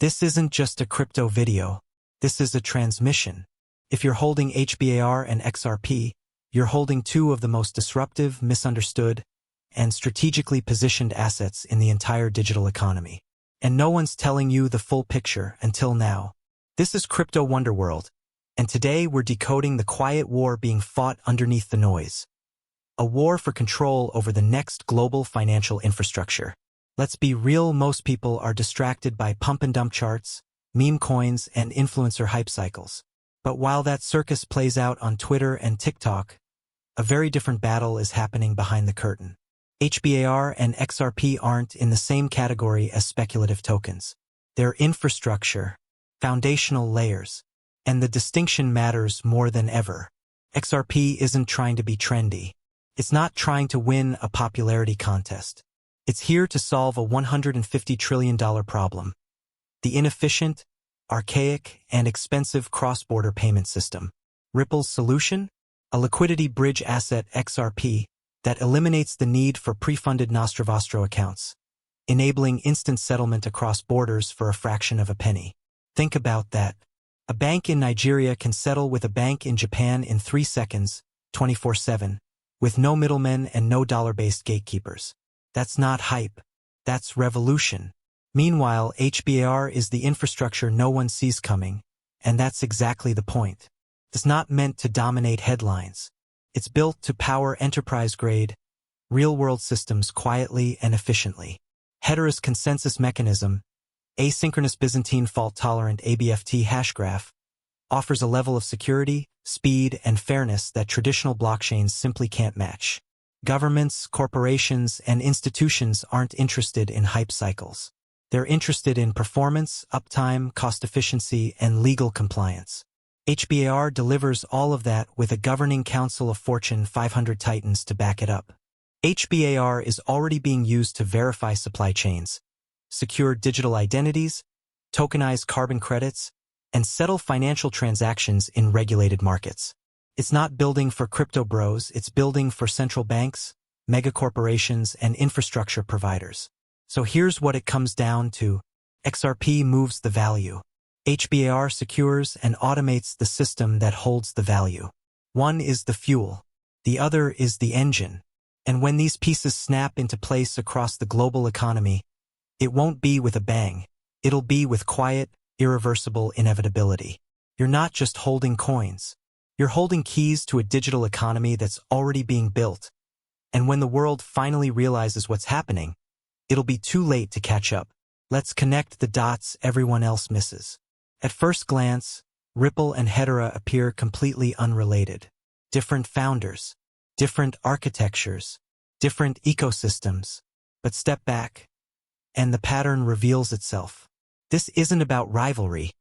This isn't just a crypto video. This is a transmission. If you're holding HBAR and XRP, you're holding two of the most disruptive, misunderstood, and strategically positioned assets in the entire digital economy. And no one's telling you the full picture until now. This is Crypto Wonderworld, and today we're decoding the quiet war being fought underneath the noise. A war for control over the next global financial infrastructure. Let's be real, most people are distracted by pump-and-dump charts, meme coins, and influencer hype cycles. But while that circus plays out on Twitter and TikTok, a very different battle is happening behind the curtain. HBAR and XRP aren't in the same category as speculative tokens. They're infrastructure, foundational layers, and the distinction matters more than ever. XRP isn't trying to be trendy. It's not trying to win a popularity contest. It's here to solve a $150 trillion problem. The inefficient, archaic, and expensive cross-border payment system. Ripple's solution? A liquidity bridge asset XRP that eliminates the need for pre-funded Nostrovostro accounts, enabling instant settlement across borders for a fraction of a penny. Think about that. A bank in Nigeria can settle with a bank in Japan in 3 seconds, 24/7, with no middlemen and no dollar-based gatekeepers. That's not hype. That's revolution. Meanwhile, HBAR is the infrastructure no one sees coming, and that's exactly the point. It's not meant to dominate headlines. It's built to power enterprise-grade, real-world systems quietly and efficiently. Hedera's consensus mechanism, asynchronous Byzantine fault-tolerant ABFT hash graph, offers a level of security, speed, and fairness that traditional blockchains simply can't match. Governments, corporations, and institutions aren't interested in hype cycles. They're interested in performance, uptime, cost efficiency, and legal compliance. HBAR delivers all of that with a governing council of Fortune 500 titans to back it up. HBAR is already being used to verify supply chains, secure digital identities, tokenize carbon credits, and settle financial transactions in regulated markets. It's not building for crypto bros, it's building for central banks, megacorporations, and infrastructure providers. So here's what it comes down to. XRP moves the value. HBAR secures and automates the system that holds the value. One is the fuel. The other is the engine. And when these pieces snap into place across the global economy, it won't be with a bang. It'll be with quiet, irreversible inevitability. You're not just holding coins. You're holding keys to a digital economy that's already being built. And when the world finally realizes what's happening, it'll be too late to catch up. Let's connect the dots everyone else misses. At first glance, Ripple and Hedera appear completely unrelated. Different founders, different architectures, different ecosystems. But step back, and the pattern reveals itself. This isn't about rivalry.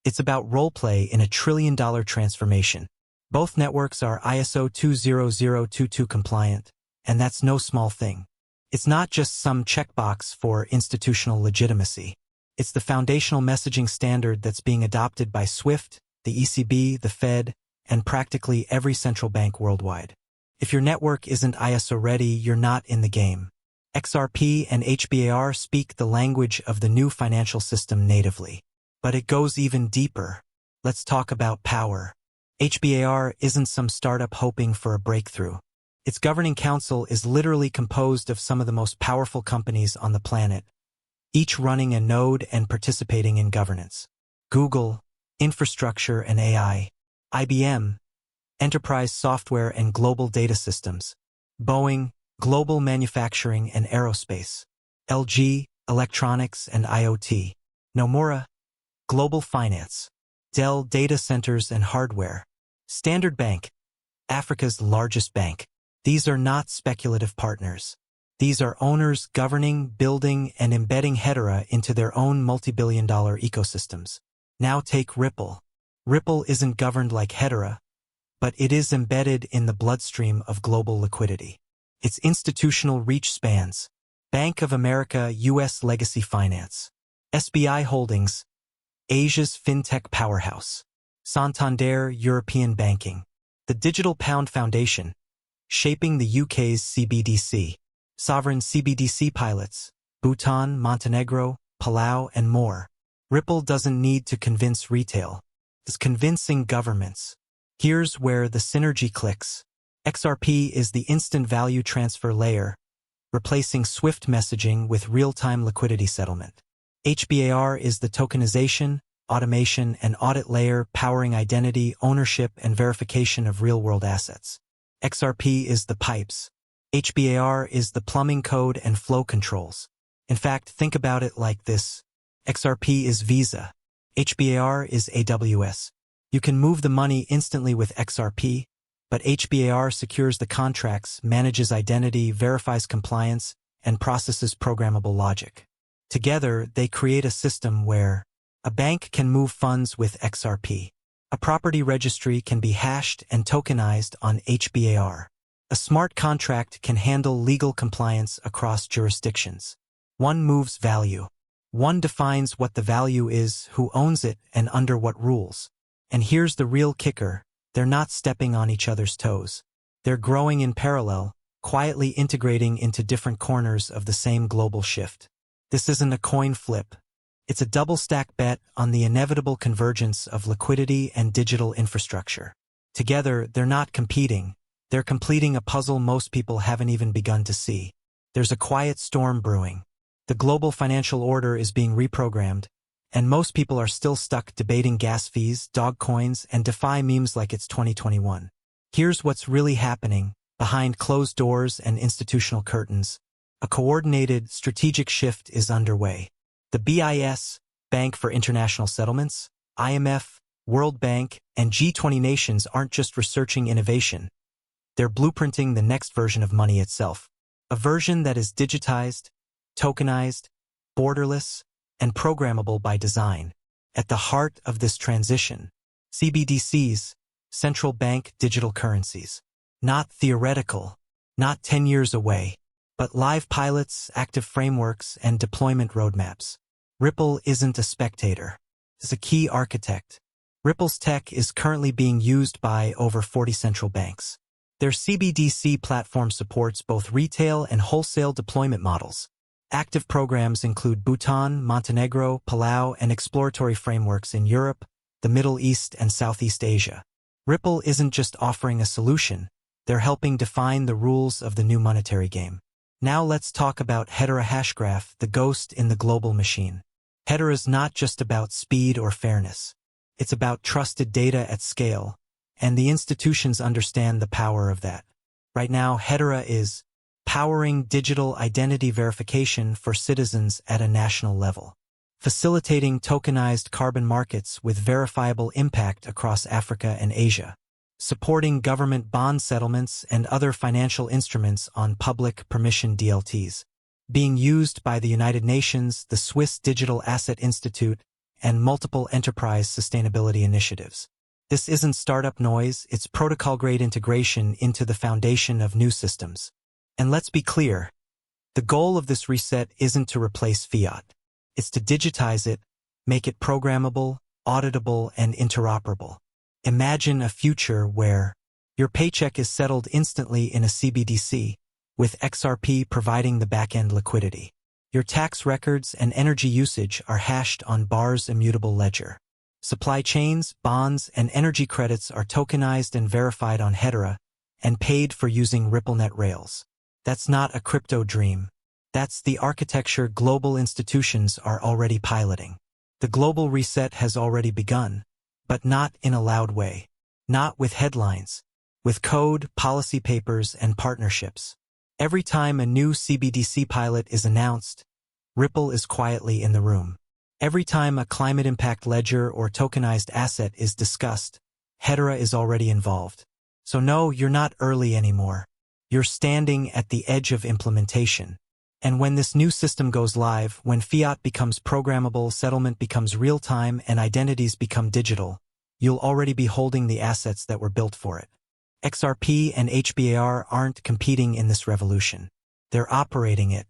It's about roleplay in a trillion-dollar transformation. Both networks are ISO 20022 compliant, and that's no small thing. It's not just some checkbox for institutional legitimacy. It's the foundational messaging standard that's being adopted by SWIFT, the ECB, the Fed, and practically every central bank worldwide. If your network isn't ISO ready, you're not in the game. XRP and HBAR speak the language of the new financial system natively. But it goes even deeper. Let's talk about power. HBAR isn't some startup hoping for a breakthrough. Its governing council is literally composed of some of the most powerful companies on the planet, each running a node and participating in governance. Google, infrastructure and AI. IBM, enterprise software and global data systems. Boeing, global manufacturing and aerospace. LG, electronics and IoT. Nomura, global finance. Dell, data centers and hardware. Standard Bank, Africa's largest bank. These are not speculative partners. These are owners governing, building, and embedding Hedera into their own multi-billion-dollar ecosystems. Now take Ripple. Ripple isn't governed like Hedera, but it is embedded in the bloodstream of global liquidity. Its institutional reach spans Bank of America, U.S. legacy finance. SBI Holdings, Asia's fintech powerhouse. Santander, European banking. The Digital Pound Foundation, shaping the UK's CBDC. Sovereign CBDC pilots, Bhutan, Montenegro, Palau, and more. Ripple doesn't need to convince retail. It's convincing governments. Here's where the synergy clicks. XRP is the instant value transfer layer, replacing SWIFT messaging with real-time liquidity settlement. HBAR is the tokenization, automation, and audit layer powering identity, ownership, and verification of real-world assets. XRP is the pipes. HBAR is the plumbing code and flow controls. In fact, think about it like this. XRP is Visa. HBAR is AWS. You can move the money instantly with XRP, but HBAR secures the contracts, manages identity, verifies compliance, and processes programmable logic. Together, they create a system where a bank can move funds with XRP. A property registry can be hashed and tokenized on HBAR. A smart contract can handle legal compliance across jurisdictions. One moves value. One defines what the value is, who owns it, and under what rules. And here's the real kicker. They're not stepping on each other's toes. They're growing in parallel, quietly integrating into different corners of the same global shift. This isn't a coin flip. It's a double-stack bet on the inevitable convergence of liquidity and digital infrastructure. Together, they're not competing. They're completing a puzzle most people haven't even begun to see. There's a quiet storm brewing. The global financial order is being reprogrammed, and most people are still stuck debating gas fees, dog coins, and DeFi memes like it's 2021. Here's what's really happening behind closed doors and institutional curtains. A coordinated, strategic shift is underway. The BIS, Bank for International Settlements, IMF, World Bank, and G20 nations aren't just researching innovation. They're blueprinting the next version of money itself. A version that is digitized, tokenized, borderless, and programmable by design. At the heart of this transition, CBDCs, central bank digital currencies. Not theoretical, not 10 years away, but live pilots, active frameworks, and deployment roadmaps. Ripple isn't a spectator. It's a key architect. Ripple's tech is currently being used by over 40 central banks. Their CBDC platform supports both retail and wholesale deployment models. Active programs include Bhutan, Montenegro, Palau, and exploratory frameworks in Europe, the Middle East, and Southeast Asia. Ripple isn't just offering a solution, they're helping define the rules of the new monetary game. Now let's talk about Hedera Hashgraph, the ghost in the global machine. Hedera is not just about speed or fairness. It's about trusted data at scale, and the institutions understand the power of that. Right now, Hedera is powering digital identity verification for citizens at a national level, facilitating tokenized carbon markets with verifiable impact across Africa and Asia, supporting government bond settlements and other financial instruments on public permission DLTs, being used by the United Nations, the Swiss Digital Asset Institute, and multiple enterprise sustainability initiatives. This isn't startup noise, it's protocol-grade integration into the foundation of new systems. And let's be clear, the goal of this reset isn't to replace fiat. It's to digitize it, make it programmable, auditable, and interoperable. Imagine a future where your paycheck is settled instantly in a CBDC, with XRP providing the back-end liquidity. Your tax records and energy usage are hashed on HBAR's immutable ledger. Supply chains, bonds, and energy credits are tokenized and verified on Hedera and paid for using RippleNet rails. That's not a crypto dream. That's the architecture global institutions are already piloting. The global reset has already begun, but not in a loud way. Not with headlines. With code, policy papers, and partnerships. Every time a new CBDC pilot is announced, Ripple is quietly in the room. Every time a climate impact ledger or tokenized asset is discussed, Hedera is already involved. So no, you're not early anymore. You're standing at the edge of implementation. And when this new system goes live, when fiat becomes programmable, settlement becomes real-time, and identities become digital, you'll already be holding the assets that were built for it. XRP and HBAR aren't competing in this revolution. They're operating it.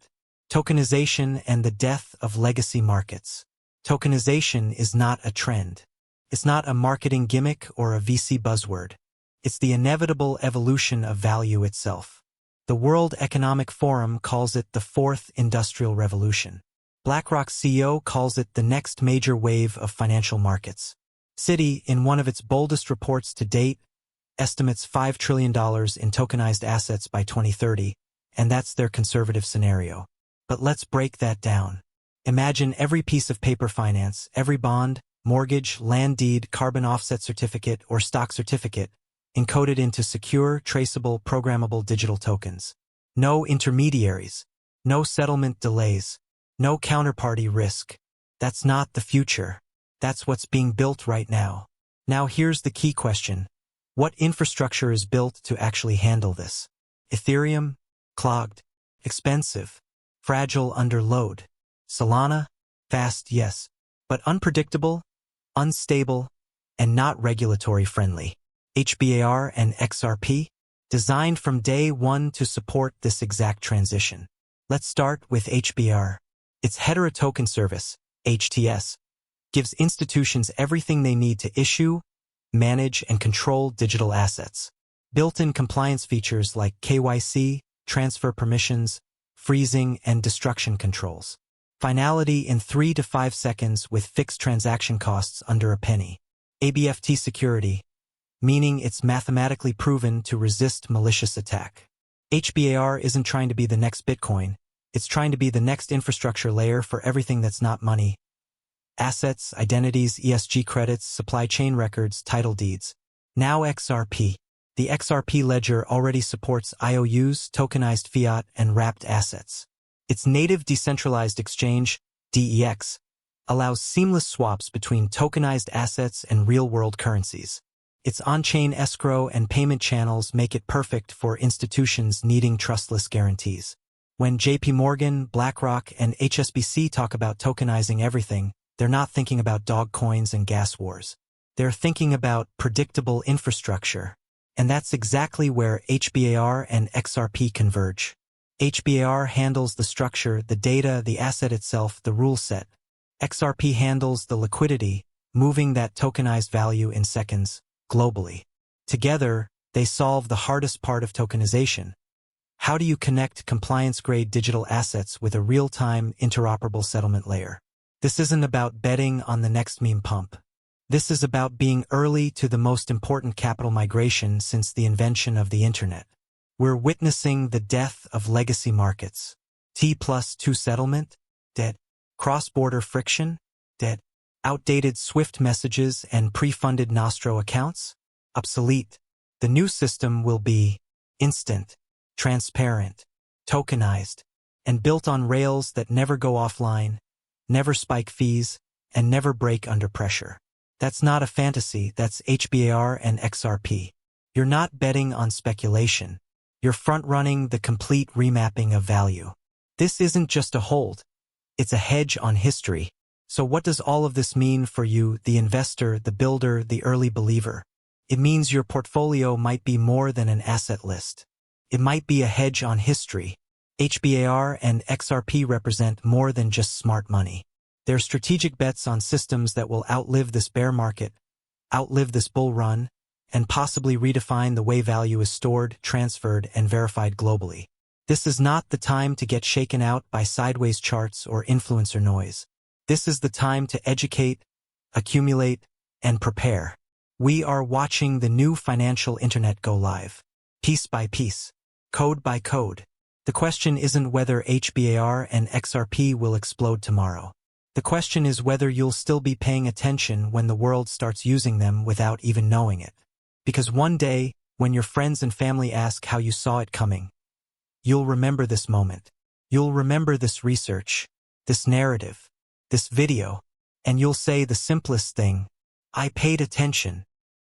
Tokenization and the death of legacy markets. Tokenization is not a trend. It's not a marketing gimmick or a VC buzzword. It's the inevitable evolution of value itself. The World Economic Forum calls it the Fourth Industrial Revolution. BlackRock's CEO calls it the next major wave of financial markets. Citi, in one of its boldest reports to date, estimates $5 trillion in tokenized assets by 2030, and that's their conservative scenario. But let's break that down. Imagine every piece of paper finance, every bond, mortgage, land deed, carbon offset certificate, or stock certificate, encoded into secure, traceable, programmable digital tokens. No intermediaries, no settlement delays, no counterparty risk. That's not the future. That's what's being built right now. Now here's the key question. What infrastructure is built to actually handle this? Ethereum? Clogged. Expensive. Fragile under load. Solana? Fast, yes. But unpredictable, unstable, and not regulatory friendly. HBAR and XRP? Designed from day one to support this exact transition. Let's start with HBAR. Its Hedera token service, HTS, gives institutions everything they need to issue, manage, and control digital assets. Built-in compliance features like KYC, transfer permissions, freezing, and destruction controls. Finality in 3 to 5 seconds with fixed transaction costs under a penny. ABFT security, meaning it's mathematically proven to resist malicious attack. HBAR isn't trying to be the next Bitcoin, it's trying to be the next infrastructure layer for everything that's not money. Assets, identities, ESG credits, supply chain records, title deeds. Now XRP. The XRP ledger already supports IOUs, tokenized fiat, and wrapped assets. Its native decentralized exchange, DEX, allows seamless swaps between tokenized assets and real-world currencies. Its on-chain escrow and payment channels make it perfect for institutions needing trustless guarantees. When JP Morgan, BlackRock, and HSBC talk about tokenizing everything, they're not thinking about dog coins and gas wars. They're thinking about predictable infrastructure. And that's exactly where HBAR and XRP converge. HBAR handles the structure, the data, the asset itself, the rule set. XRP handles the liquidity, moving that tokenized value in seconds, globally. Together, they solve the hardest part of tokenization. How do you connect compliance-grade digital assets with a real-time, interoperable settlement layer? This isn't about betting on the next meme pump. This is about being early to the most important capital migration since the invention of the Internet. We're witnessing the death of legacy markets. T+2 settlement? Dead. Cross-border friction? Dead. Outdated SWIFT messages and pre-funded Nostro accounts? Obsolete. The new system will be instant, transparent, tokenized, and built on rails that never go offline, never spike fees, and never break under pressure. That's not a fantasy, that's HBAR and XRP. You're not betting on speculation. You're front-running the complete remapping of value. This isn't just a hold. It's a hedge on history. So what does all of this mean for you, the investor, the builder, the early believer? It means your portfolio might be more than an asset list. It might be a hedge on history. HBAR and XRP represent more than just smart money. They're strategic bets on systems that will outlive this bear market, outlive this bull run, and possibly redefine the way value is stored, transferred, and verified globally. This is not the time to get shaken out by sideways charts or influencer noise. This is the time to educate, accumulate, and prepare. We are watching the new financial internet go live. Piece by piece. Code by code. The question isn't whether HBAR and XRP will explode tomorrow. The question is whether you'll still be paying attention when the world starts using them without even knowing it. Because one day, when your friends and family ask how you saw it coming, you'll remember this moment. You'll remember this research, this narrative, this video, and you'll say the simplest thing: I paid attention.